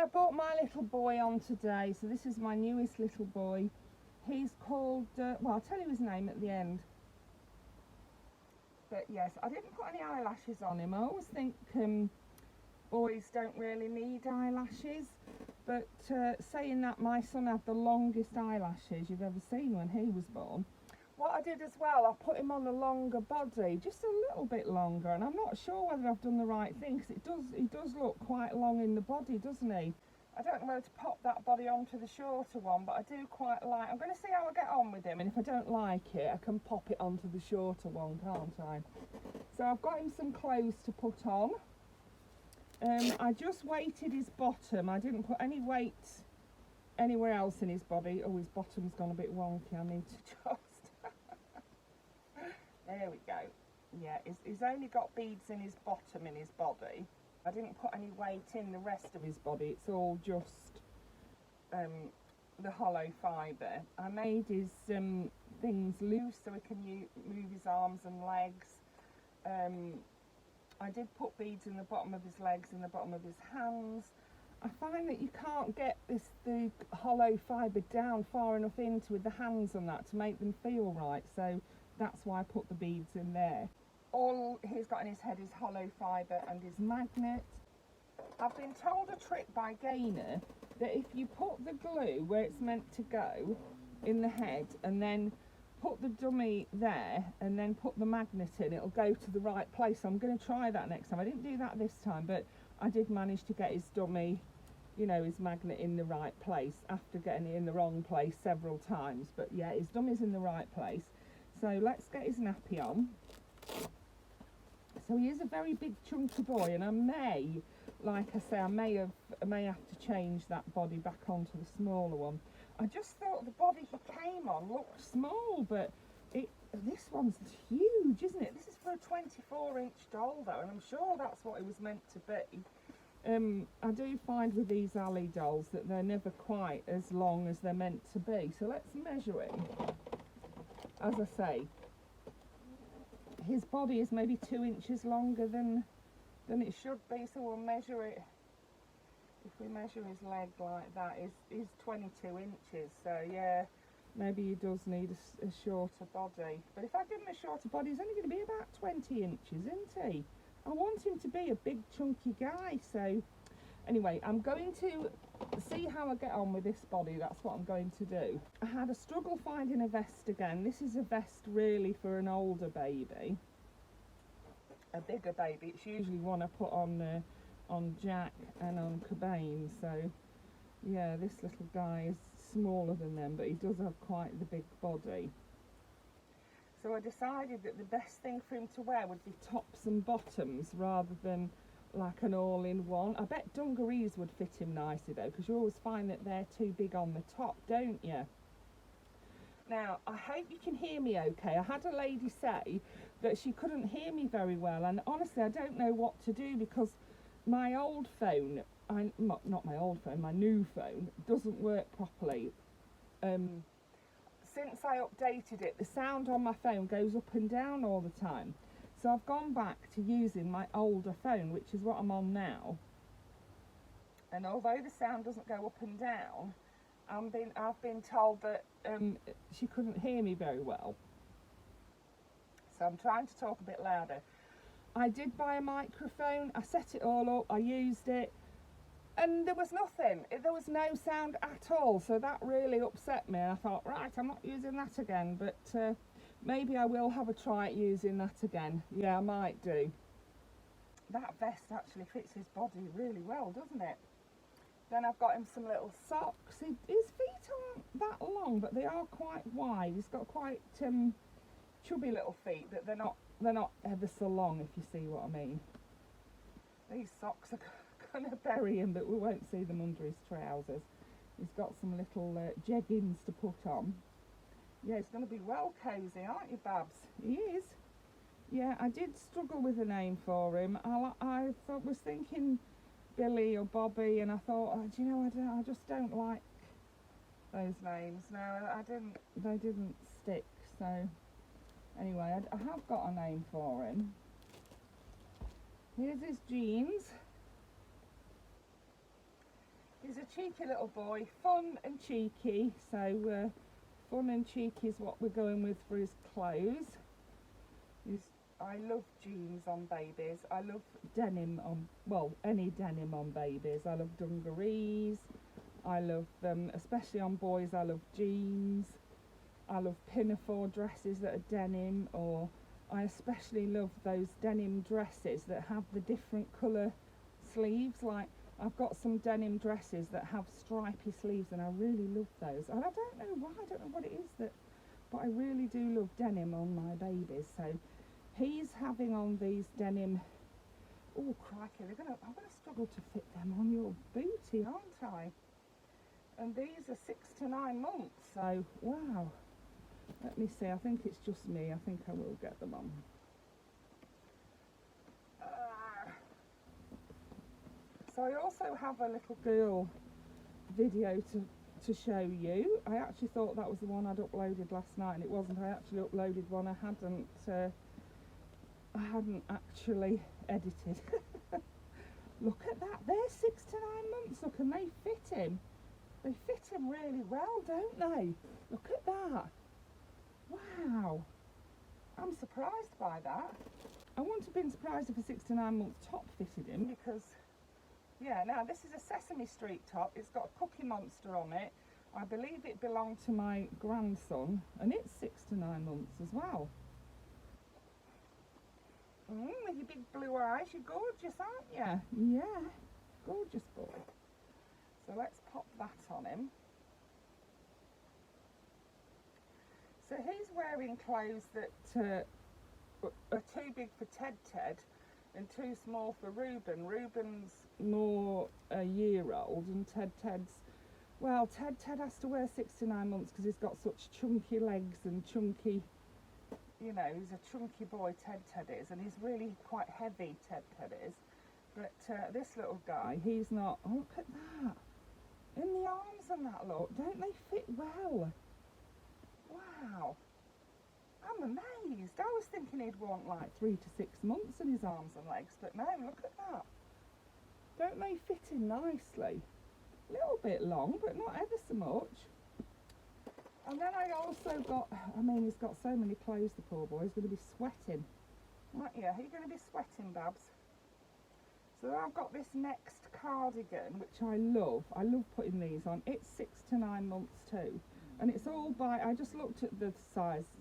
I brought my little boy on today. So this is my newest little boy. He's called, well, I'll tell you his name at the end. But yes, I didn't put any eyelashes on him. I always think boys don't really need eyelashes. But saying that, my son had the longest eyelashes you've ever seen when he was born. What I did as well, I put him on a longer body, just a little bit longer, and I'm not sure whether I've done the right thing, because he does look quite long in the body, doesn't he? I don't know whether to pop that body onto the shorter one, but I do quite like. I'm going to see how I get on with him, and if I don't like it, I can pop it onto the shorter one, can't I? So I've got him some clothes to put on. I just weighted his bottom. I didn't put any weight anywhere else in his body. Oh, his bottom's gone a bit wonky. I need to just... There we go. Yeah, he's only got beads in his bottom in his body. I didn't put any weight in the rest of his body. It's all just the hollow fibre. I made his things loose so he can move his arms and legs. I did put beads in the bottom of his legs and the bottom of his hands. I find that you can't get the hollow fibre down far enough into with the hands and that to make them feel right, so that's why I put the beads in there. All he's got in his head is hollow fibre and his magnet. I've been told a trick by Gaynor that if you put the glue where it's meant to go in the head and then put the dummy there and then put the magnet in, it'll go to the right place. So I'm going to try that next time. I didn't do that this time, but I did manage to get his dummy, you know, his magnet in the right place after getting it in the wrong place several times. But yeah, his dummy's in the right place. So let's get his nappy on. So he is a very big chunky boy, and I may, like I say, I may have to change that body back onto the smaller one. I just thought the body he came on looked small, but this one's huge, isn't it? This is for a 24-inch doll though, and I'm sure that's what it was meant to be. I do find with these alley dolls that they're never quite as long as they're meant to be. So let's measure him. As I say, his body is maybe 2 inches longer than it should be, so we'll measure it. If we measure his leg like that, he's 22 inches, so yeah, maybe he does need a shorter body. But if I give him a shorter body, he's only going to be about 20 inches, isn't he? I want him to be a big chunky guy, so anyway, I'm going to see how I get on with this body. That's what I'm going to do. I had a struggle finding a vest again. This is a vest really for an older baby, a bigger baby. It's usually one I put on Jack and on Cobain. So yeah, this little guy is smaller than them, but he does have quite the big body. So I decided that the best thing for him to wear would be tops and bottoms rather than like an all-in-one. I bet dungarees would fit him nicely though, because you always find that they're too big on the top, don't you? Now, I hope you can hear me okay. I had a lady say that she couldn't hear me very well, and honestly I don't know what to do, because my old phone, not my old phone, my new phone, doesn't work properly. Since I updated it, the sound on my phone goes up and down all the time. So I've gone back to using my older phone, which is what I'm on now. And although the sound doesn't go up and down, I've been told that she couldn't hear me very well. So I'm trying to talk a bit louder. I did buy a microphone, I set it all up, I used it, and there was nothing. There was no sound at all, so that really upset me. I thought, right, I'm not using that again, but maybe I will have a try at using that again. Yeah, I might do. That vest actually fits his body really well, doesn't it? Then I've got him some little socks. His feet aren't that long, but they are quite wide. He's got quite chubby little feet, but they're not ever so long, if you see what I mean. These socks are going to bury him, but we won't see them under his trousers. He's got some little jeggings to put on. Yeah, it's going to be well cosy, aren't you, Babs? He is. Yeah, I did struggle with a name for him. I was thinking Billy or Bobby, and I thought, oh, do you know, I just don't like those names. No, they didn't stick, so anyway, I have got a name for him. Here's his jeans. a cheeky little boy, fun and cheeky, so fun and cheeky is what we're going with for his clothes. I love jeans on babies. I love denim on, well, any denim on babies. I love dungarees. I love them, especially on boys. I love jeans. I love pinafore dresses that are denim, or I especially love those denim dresses that have the different colour sleeves. Like, I've got some denim dresses that have stripy sleeves, and I really love those. And I don't know why, I don't know what it is that, but I really do love denim on my babies. So he's having on these denim. Oh crikey, I'm gonna struggle to fit them on your booty, aren't I? And these are 6 to 9 months. So wow. Let me see. I think it's just me. I think I will get them on. So I also have a little girl video to show you. I actually thought that was the one I'd uploaded last night, and it wasn't. I actually uploaded one I hadn't actually edited. Look at that. They're 6 to 9 months. Look, and they fit him. They fit him really well, don't they? Look at that. Wow. I'm surprised by that. I wouldn't have been surprised if a 6 to 9 month top fitted him, because yeah, now this is a Sesame Street top. It's got a Cookie Monster on it. I believe it belonged to my grandson, and it's 6 to 9 months as well. With your big blue eyes, you're gorgeous, aren't you? Yeah, gorgeous boy. So let's pop that on him. So he's wearing clothes that are too big for Ted and too small for Reuben. Reuben's more a year-old, and Ted's, well, Ted has to wear 6 to 9 months because he's got such chunky legs and chunky, you know, he's a chunky boy, Ted is, and he's really quite heavy, Ted is. But this little guy, he's not. Oh, look at that. In the arms and that, look, don't they fit well? Wow. I'm amazed. I was thinking he'd want like 3 to 6 months in his arms and legs, but no, look at that. Don't they fit in nicely? A little bit long, but not ever so much. And then I also got, I mean, he's got so many clothes, the poor boy. He's going to be sweating. Right, yeah, are you going to be sweating, Babs? So I've got this next cardigan, which I love. I love putting these on. It's 6 to 9 months too. And it's all by, I just looked at the size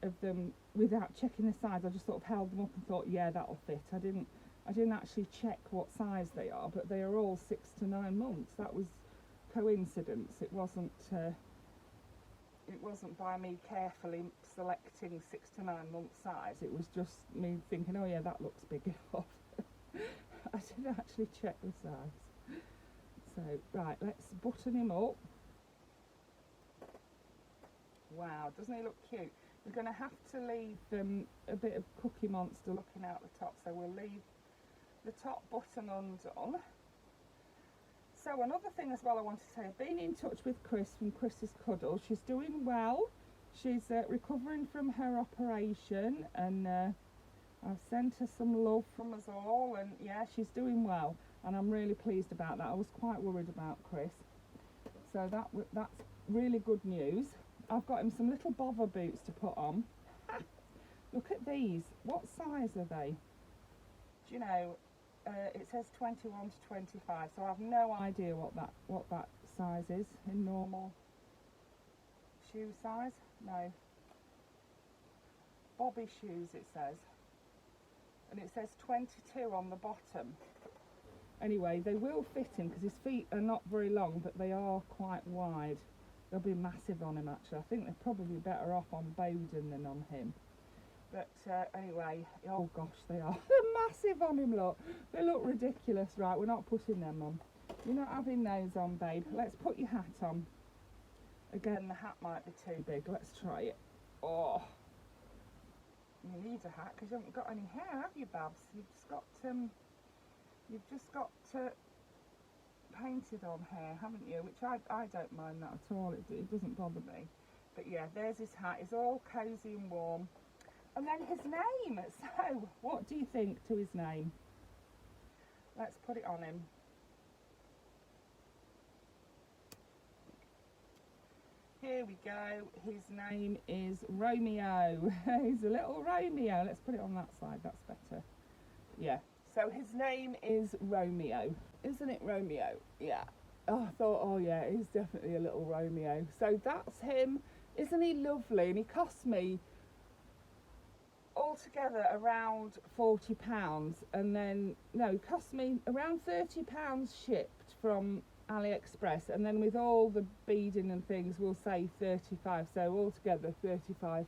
of them without checking the size. I just sort of held them up and thought, yeah, that'll fit. I didn't actually check what size they are, but they are all 6 to 9 months. That was coincidence. It wasn't by me carefully selecting 6 to 9 month size. It was just me thinking, oh yeah, that looks big enough. I didn't actually check the size. So right, let's button him up. Wow, doesn't he look cute? We're going to have to leave a bit of Cookie Monster looking out the top, so we'll leave the top button undone. So another thing as well I want to say, I've been in touch with Chris from Chris's Cuddle. She's doing well. She's recovering from her operation, and I've sent her some love from us all, and yeah, she's doing well, and I'm really pleased about that. I was quite worried about Chris, so that's really good news. I've got him some little bother boots to put on. Look at these. What size are they? Do you know, it says 21 to 25, so I have no idea what that size is in normal shoe size. No. Bobby shoes, it says. And it says 22 on the bottom. Anyway, they will fit him because his feet are not very long, but they are quite wide. They'll be massive on him, actually. I think they're probably better off on Bowden than on him. But anyway, oh gosh, they are. They're massive on him, look. They look ridiculous. Right, we're not putting them on. You're not having those on, babe. Let's put your hat on. Again, the hat might be too big. Let's try it. Oh. You need a hat because you haven't got any hair, have you, Babs? You've just got painted on hair, haven't you? Which I don't mind that at all. It doesn't bother me. But yeah, there's his hat. He's all cosy and warm. And then his name. So, what do you think to his name? Let's put it on him. Here we go. His name is Romeo. He's a little Romeo. Let's put it on that side. That's better. Yeah. So his name is Romeo. Isn't it Romeo? Yeah. Oh, I thought, oh yeah, he's definitely a little Romeo. So that's him. Isn't he lovely? And he cost me altogether around £40, and then no, it cost me around £30 shipped from AliExpress, and then with all the beading and things we'll say 35, so altogether £35.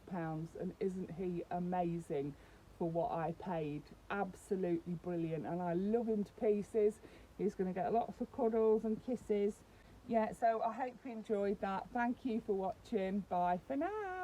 And isn't he amazing for what I paid? Absolutely brilliant, and I love him to pieces. He's going to get lots of cuddles and kisses. Yeah, so I hope you enjoyed that. Thank you for watching. Bye for now.